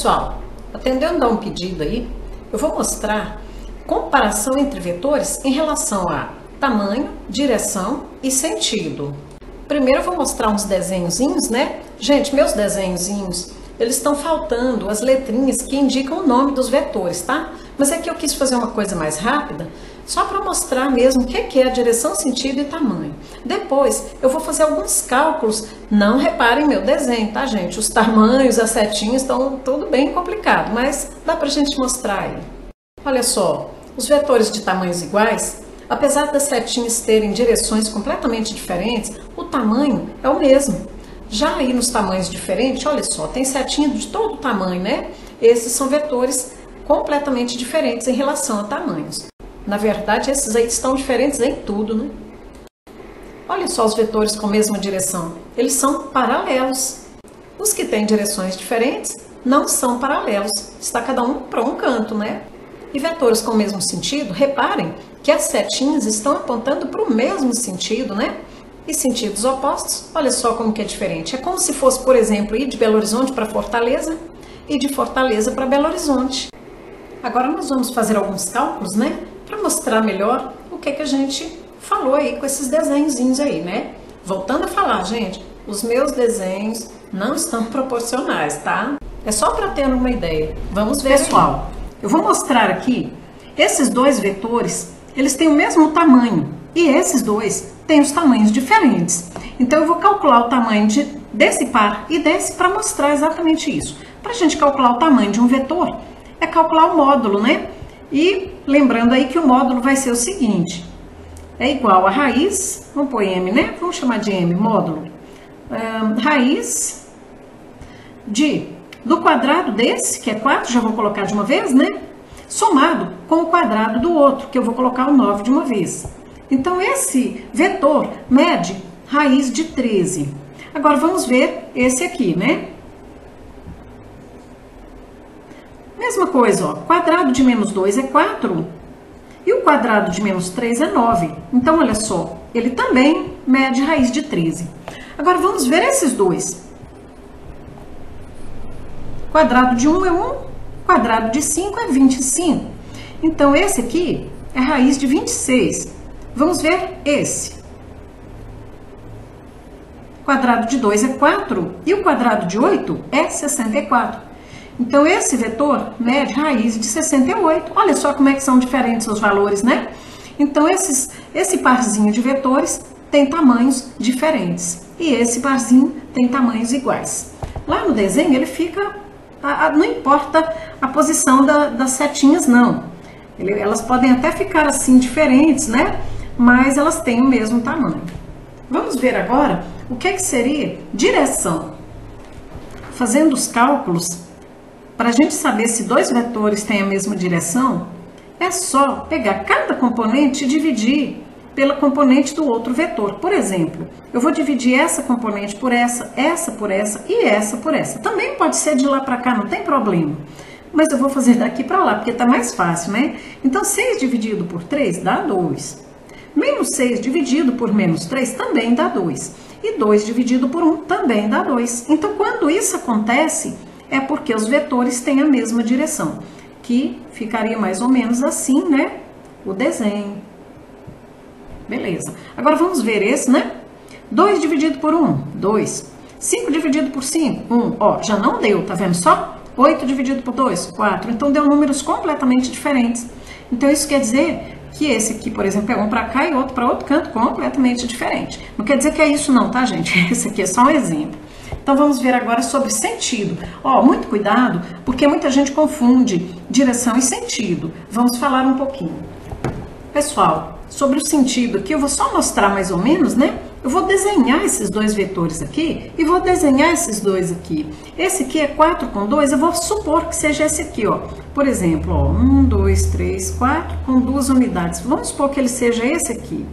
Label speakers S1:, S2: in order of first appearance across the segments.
S1: Pessoal, atendendo a um pedido aí, eu vou mostrar comparação entre vetores em relação a tamanho, direção e sentido. Primeiro eu vou mostrar uns desenhozinhos, né? Gente, meus desenhozinhos, eles estão faltando as letrinhas que indicam o nome dos vetores, tá? Mas aqui eu quis fazer uma coisa mais rápida, só para mostrar mesmo o que é a direção, sentido e tamanho. Depois eu vou fazer alguns cálculos, não reparem meu desenho, tá gente? Os tamanhos, as setinhas estão tudo bem complicado, mas dá pra gente mostrar aí. Olha só, os vetores de tamanhos iguais, apesar das setinhas terem direções completamente diferentes, o tamanho é o mesmo. Já aí nos tamanhos diferentes, olha só, tem setinha de todo tamanho, né? Esses são vetores completamente diferentes em relação a tamanhos. Na verdade, esses aí estão diferentes em tudo, né? Olha só os vetores com a mesma direção. Eles são paralelos. Os que têm direções diferentes não são paralelos. Está cada um para um canto, né? E vetores com o mesmo sentido, reparem que as setinhas estão apontando para o mesmo sentido, né? E sentidos opostos, olha só como que é diferente. É como se fosse, por exemplo, ir de Belo Horizonte para Fortaleza e de Fortaleza para Belo Horizonte. Agora nós vamos fazer alguns cálculos, né? Para mostrar melhor o que a gente falou aí com esses desenhozinhos aí, né? Voltando a falar, gente, os meus desenhos não estão proporcionais, tá? É só para ter uma ideia. Vamos ver, pessoal. Eu vou mostrar aqui, esses dois vetores, eles têm o mesmo tamanho. E esses dois têm os tamanhos diferentes. Então eu vou calcular o tamanho desse par e desse para mostrar exatamente isso. Para a gente calcular o tamanho de um vetor, é calcular o módulo, né? E lembrando aí que o módulo vai ser o seguinte, é igual a raiz, vamos pôr m, né? Vamos chamar de m, módulo, raiz do quadrado desse, que é 4, já vou colocar de uma vez, né? Somado com o quadrado do outro, que eu vou colocar o 9 de uma vez. Então esse vetor mede raiz de 13. Agora vamos ver esse aqui, né? Mesma coisa, ó, quadrado de menos 2 é 4 e o quadrado de menos 3 é 9. Então, olha só, ele também mede raiz de 13. Agora, vamos ver esses dois. Quadrado de 1 é 1, quadrado de 5 é 25. Então, esse aqui é raiz de 26. Vamos ver esse. Quadrado de 2 é 4 e o quadrado de 8 é 64. Então, esse vetor mede raiz de 68. Olha só como é que são diferentes os valores, né? Então, esse parzinho de vetores tem tamanhos diferentes. E esse parzinho tem tamanhos iguais. Lá no desenho, ele fica... não importa a posição das setinhas, não. Elas podem até ficar assim diferentes, né? Mas elas têm o mesmo tamanho. Vamos ver agora o que seria direção. Fazendo os cálculos... Para a gente saber se dois vetores têm a mesma direção, é só pegar cada componente e dividir pela componente do outro vetor. Por exemplo, eu vou dividir essa componente por essa por essa e essa por essa. Também pode ser de lá para cá, não tem problema. Mas eu vou fazer daqui para lá, porque está mais fácil, né? Então, 6 dividido por 3 dá 2. Menos 6 dividido por menos 3 também dá 2. E 2 dividido por 1 também dá 2. Então, quando isso acontece... é porque os vetores têm a mesma direção, que ficaria mais ou menos assim, né? O desenho. Beleza. Agora vamos ver esse, né? 2 dividido por 1, 2. 5 dividido por 5, 1. Ó, já não deu, tá vendo só? 8 dividido por 2, 4. Então deu números completamente diferentes. Então isso quer dizer que esse aqui, por exemplo, é um para cá e outro para outro canto, completamente diferente. Não quer dizer que é isso não, tá, gente? Esse aqui é só um exemplo. Então, vamos ver agora sobre sentido. Ó, muito cuidado, porque muita gente confunde direção e sentido. Vamos falar um pouquinho. Pessoal, sobre o sentido aqui, eu vou só mostrar mais ou menos, né? Eu vou desenhar esses dois vetores aqui e vou desenhar esses dois aqui. Esse aqui é 4 com 2, eu vou supor que seja esse aqui, ó. Por exemplo, ó, 1, 2, 3, 4 com 2 unidades. Vamos supor que ele seja esse aqui.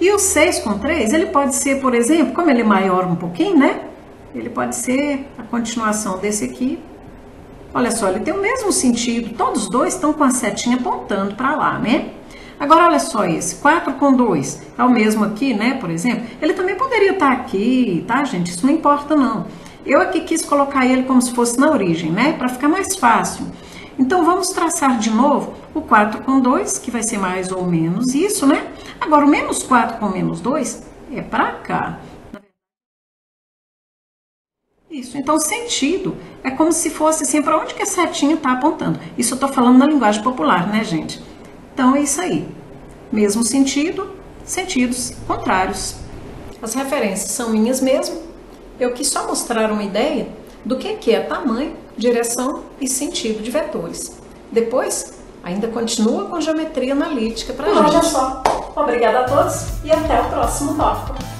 S1: E o 6 com 3, ele pode ser, por exemplo, como ele é maior um pouquinho, né? Ele pode ser a continuação desse aqui. Olha só, ele tem o mesmo sentido. Todos os dois estão com a setinha apontando para lá, né? Agora, olha só esse. 4 com 2 é o mesmo aqui, né? Por exemplo. Ele também poderia estar aqui, tá, gente? Isso não importa, não. Eu aqui quis colocar ele como se fosse na origem, né? Para ficar mais fácil. Então, vamos traçar de novo o 4 com 2, que vai ser mais ou menos isso, né? Agora, o menos 4 com menos 2 é para cá. Isso, então sentido é como se fosse assim, para onde que a setinha está apontando. Isso eu estou falando na linguagem popular, né, gente? Então é isso aí. Mesmo sentido, sentidos contrários. As referências são minhas mesmo. Eu quis só mostrar uma ideia do que é tamanho, direção e sentido de vetores. Depois, ainda continua com geometria analítica para a gente. Olha só. Obrigada a todos e até o próximo tópico.